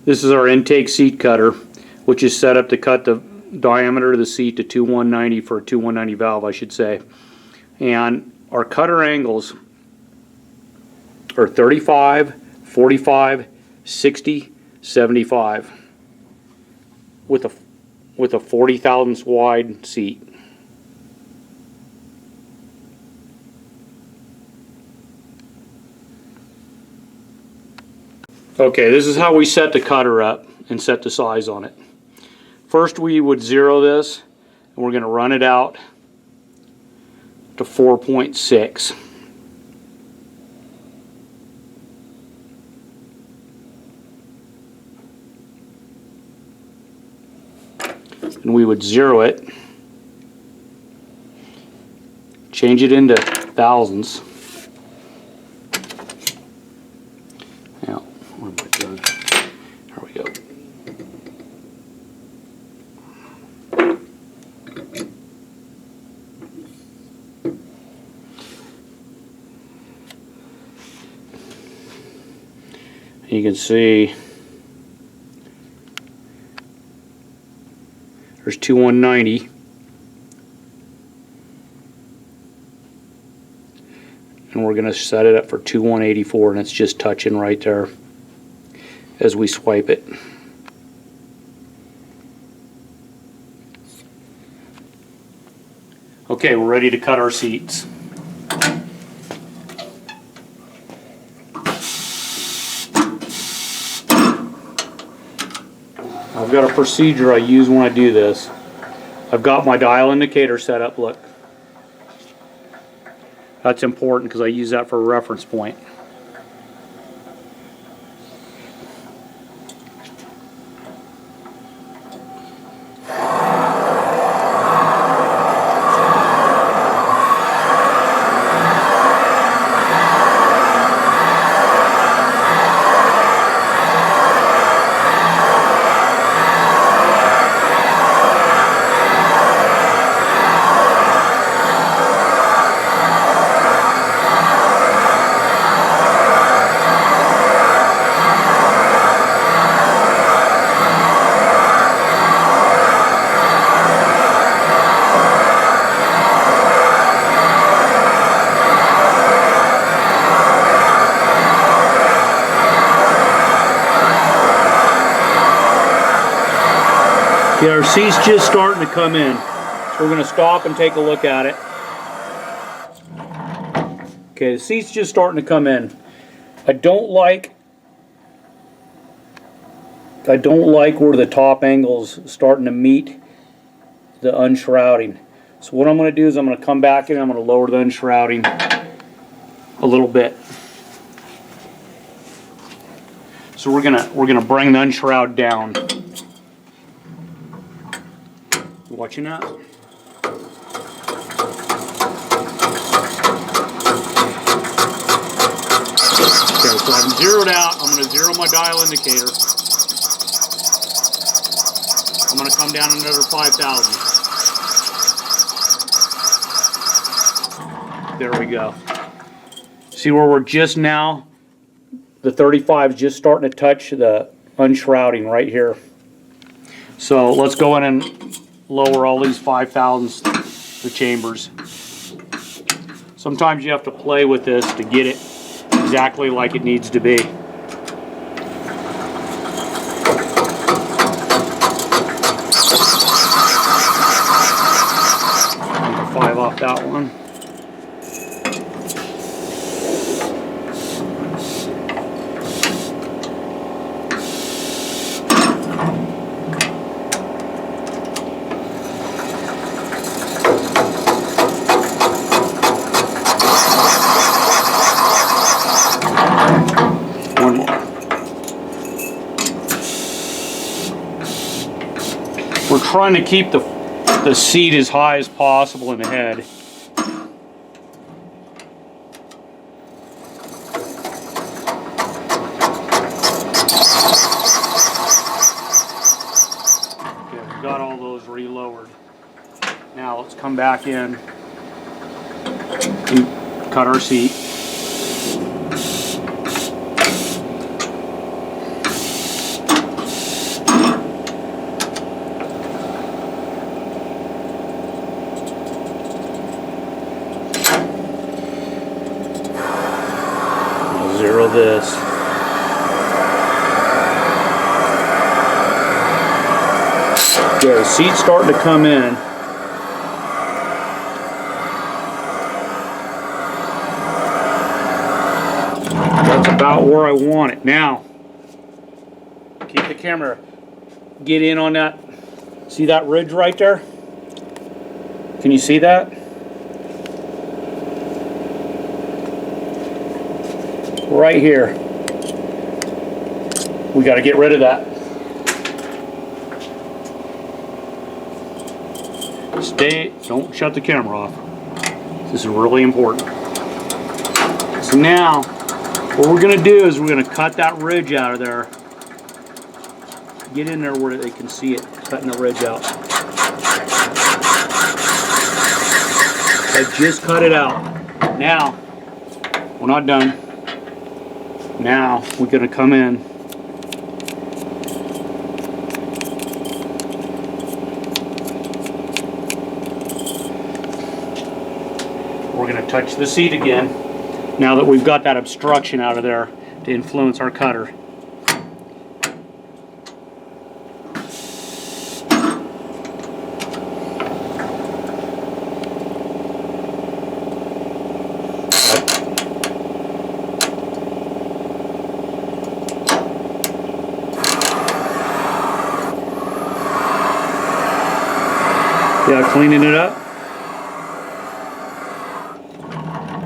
This is our intake seat cutter, which is set up to cut the diameter of the seat to 2190 for a 2190 valve, I should say. And our cutter angles are 35, 45, 60, 75 with a 40 thousandths wide seat. Okay, this is how we set the cutter up and set the size on it. First we would zero this, and we're going to run it out to 4.6. And we would zero it, change it into thousandths. Now, what am I doing? There we go. You can see there's 2190, and we're going to set it up for 2184, and it's just touching right there as we swipe it. Okay, we're ready to cut our seats. I've got a procedure I use when I do this. I've got my dial indicator set up, look. That's important because I use that for a reference point. Yeah, our seat's just starting to come in, so we're going to stop and take a look at it. Okay, the seat's just starting to come in. I don't like where the top angle's starting to meet the unshrouding. So what I'm going to do is I'm going to come back in and I'm going to lower the unshrouding a little bit. So we're gonna bring the unshroud down. Watching that? Okay, so I'm zeroed out. I'm going to zero my dial indicator. I'm going to come down another 5,000. There we go. See where we're just now? The 35 is just starting to touch the unshrouding right here. So let's go in and lower all these 5,000ths, the chambers. Sometimes you have to play with this to get it exactly like it needs to be. 5 off that one. One more. We're trying to keep the seat as high as possible in the head. Okay, we've got all those relowered. Now let's come back in and cut our seat. this. Yeah, the seat's starting to come in. That's about where I want it. Now, keep the camera. Get in on that. See that ridge right there? Can you see that? Right here. We got to get rid of that. Don't shut the camera off. This is really important. So now, what we're going to do is we're going to cut that ridge out of there. Get in there where they can see it, cutting the ridge out. I just cut it out. Now, we're not done. Now, we're going to come in. We're going to touch the seat again, now that we've got that obstruction out of there to influence our cutter. Yeah, cleaning it up.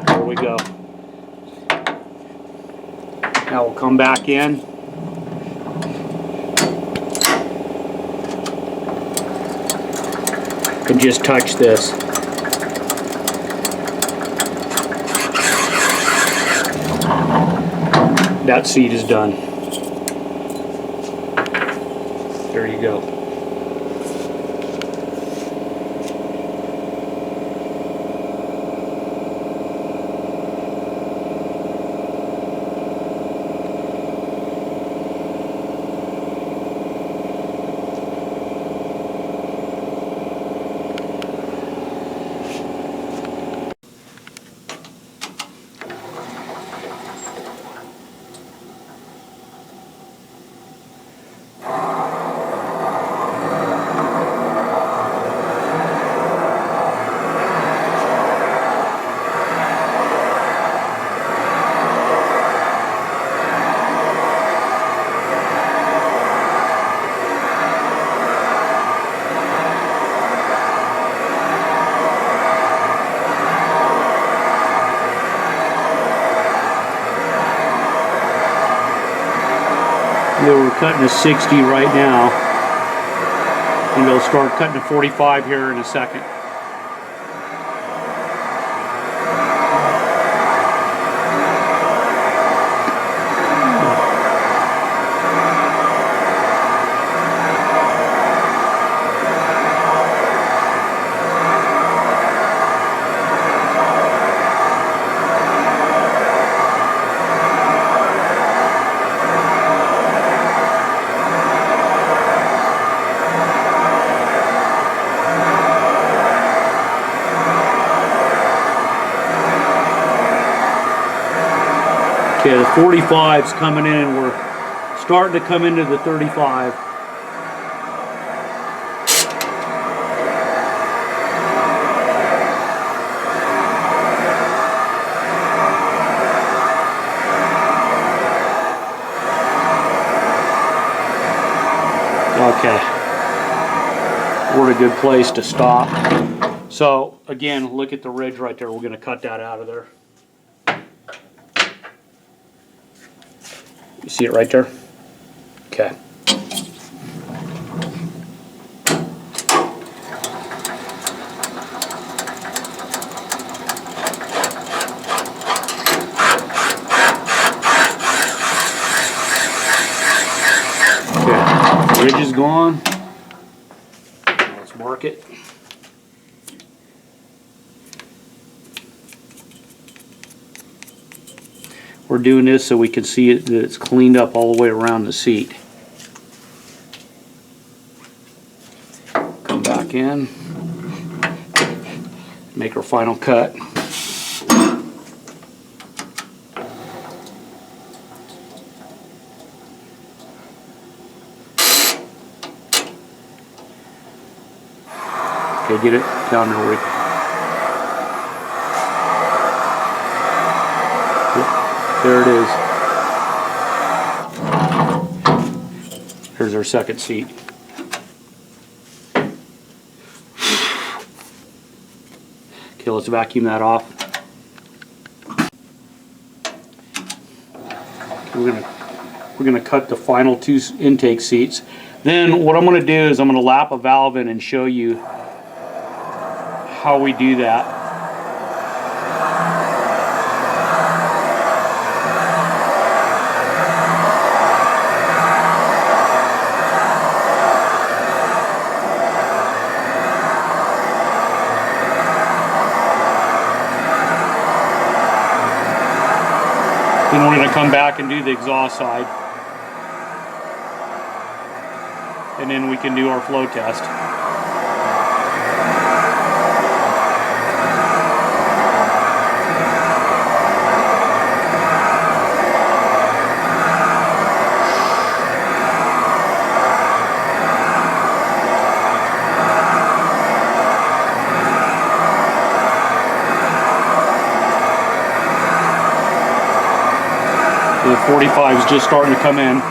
There we go. Now we'll come back in. And just touch this. That seat is done. There you go. Yeah, we're cutting a 60 right now, and we'll start cutting a 45 here in a second. Okay, the 45's coming in. We're starting to come into the 35. Okay, we're at a good place to stop. So again, look at the ridge right there. We're going to cut that out of there. You see it right there? Okay. Okay, ridge is gone. Let's mark it. We're doing this so we can see it, that it's cleaned up all the way around the seat. Come back in, make our final cut. Okay, get it down there, Rick. Yep, there it is. Here's our second seat. Okay, let's vacuum that off. Okay, we're gonna cut the final two intake seats. Then what I'm gonna do is I'm gonna lap a valve in and show you how we do that. Then we're going to come back and do the exhaust side. And then we can do our flow test. The 45 is just starting to come in.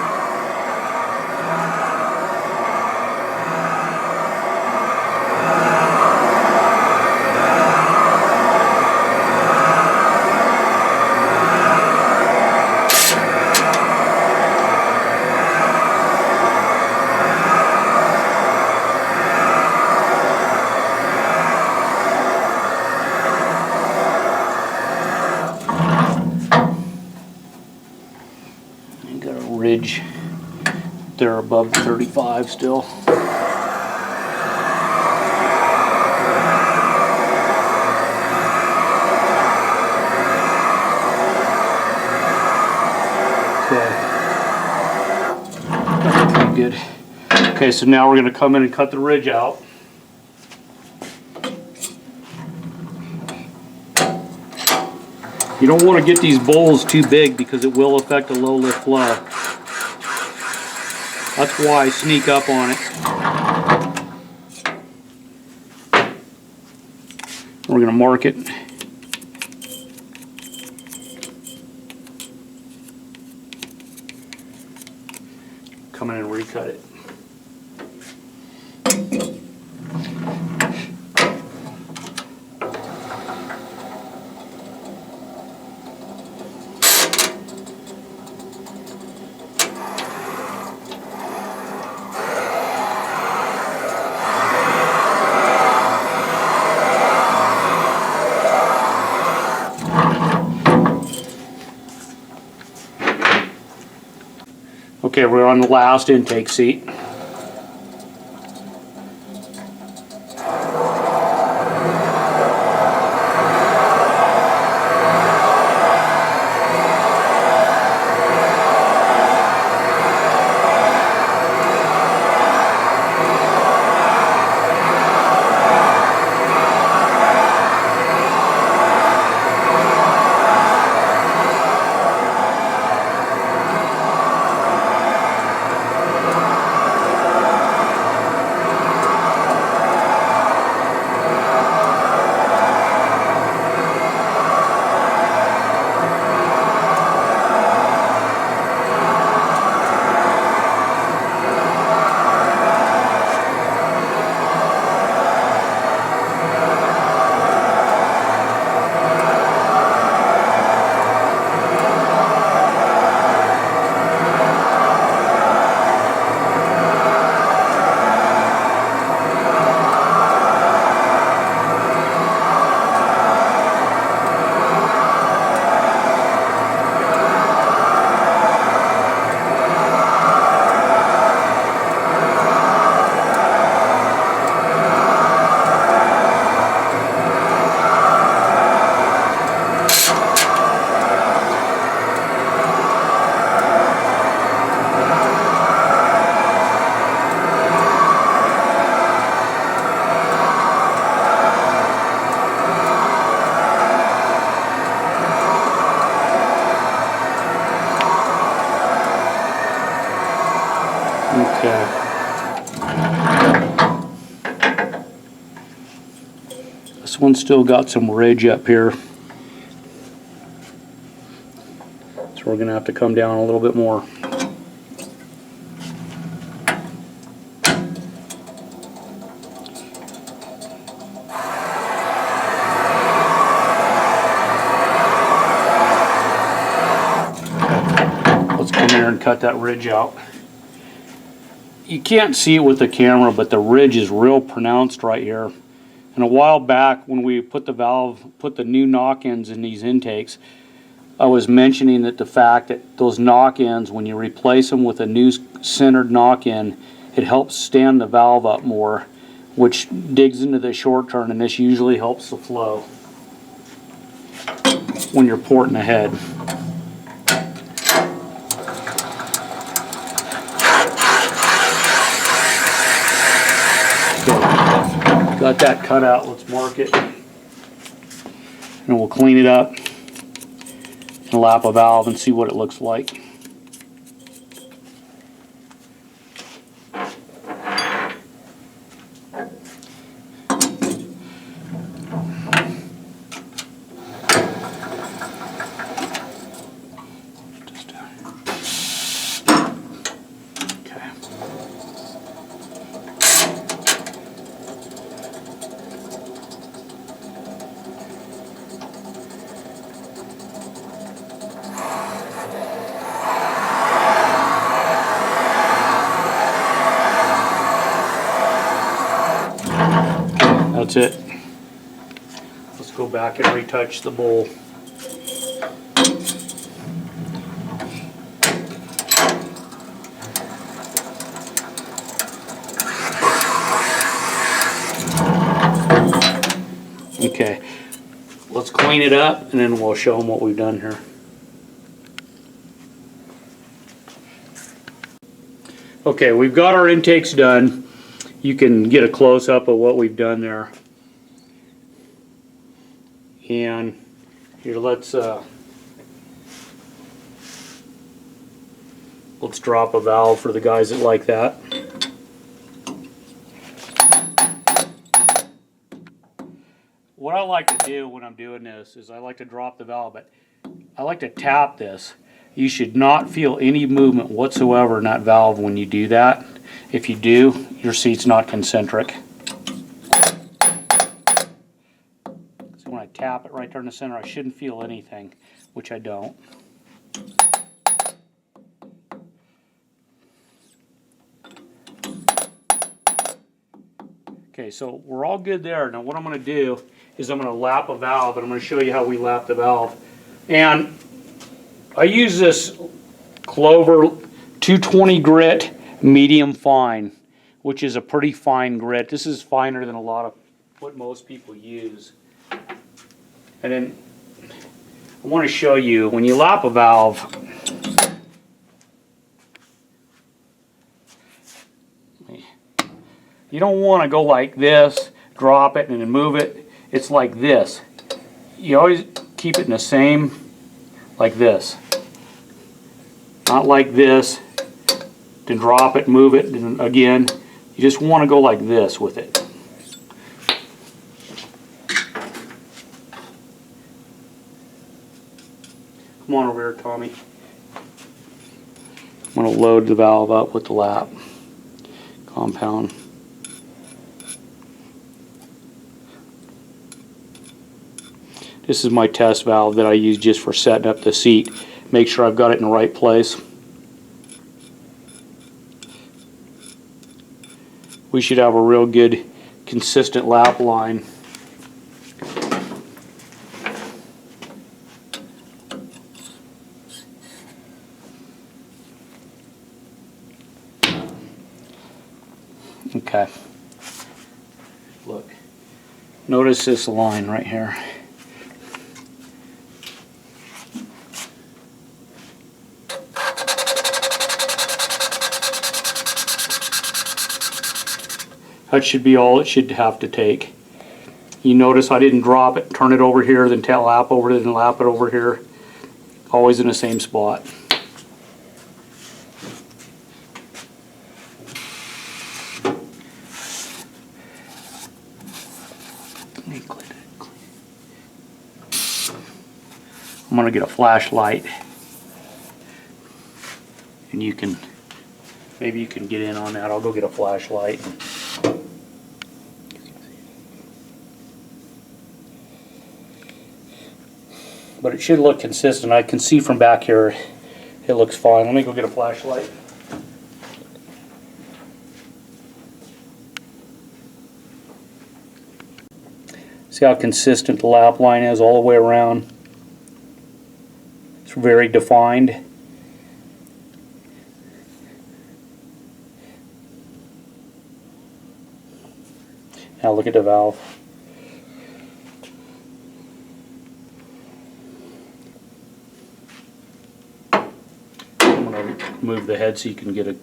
Got a ridge there above the 35 still. Okay. That's pretty good. Okay, so now we're going to come in and cut the ridge out. You don't want to get these bowls too big because it will affect the low lift flow. That's why I sneak up on it. We're going to mark it. Come in and recut it. Okay, we're on the last intake seat. one's still got some ridge up here. So we're going to have to come down a little bit more. Let's come here and cut that ridge out. You can't see it with the camera, but the ridge is real pronounced right here. And a while back when we put the new knock-ins in these intakes, I was mentioning that the fact that those knock-ins, when you replace them with a new centered knock-in, it helps stand the valve up more, which digs into the short turn, and this usually helps the flow when you're porting ahead. Okay. Got that cut out, let's mark it, and we'll clean it up and lap a valve and see what it looks like. That's it. Let's go back and retouch the bowl. Okay, let's clean it up and then we'll show them what we've done here. Okay, we've got our intakes done. You can get a close-up of what we've done there. And here, let's drop a valve for the guys that like that. What I like to do when I'm doing this is I like to drop the valve, but I like to tap this. You should not feel any movement whatsoever in that valve when you do that. If you do, your seat's not concentric. So when I tap it right there in the center, I shouldn't feel anything, which I don't. Okay, so we're all good there. Now what I'm going to do is I'm going to lap a valve, and I'm going to show you how we lap the valve. And I use this Clover 220 grit medium fine, which is a pretty fine grit. This is finer than a lot of what most people use. And then I want to show you, when you lap a valve, you don't want to go like this, drop it and then move it. It's like this. You always keep it in the same, like this. Not like this, then drop it, move it, and again. You just want to go like this with it. Come on over here, Tommy. I'm going to load the valve up with the lap compound. This is my test valve that I use just for setting up the seat. Make sure I've got it in the right place. We should have a real good, consistent lap line. Okay. Look. Notice this line right here. That should be all it should have to take. You notice I didn't drop it, turn it over here, then lap over it, then lap it over here. Always in the same spot. Let me clean it. I'm going to get a flashlight, and you can, maybe you can get in on that. I'll go get a flashlight. But it should look consistent. I can see from back here it looks fine. Let me go get a flashlight. See how consistent the lap line is all the way around. It's very defined. Now look at the valve. I'm going to move the head so you can get a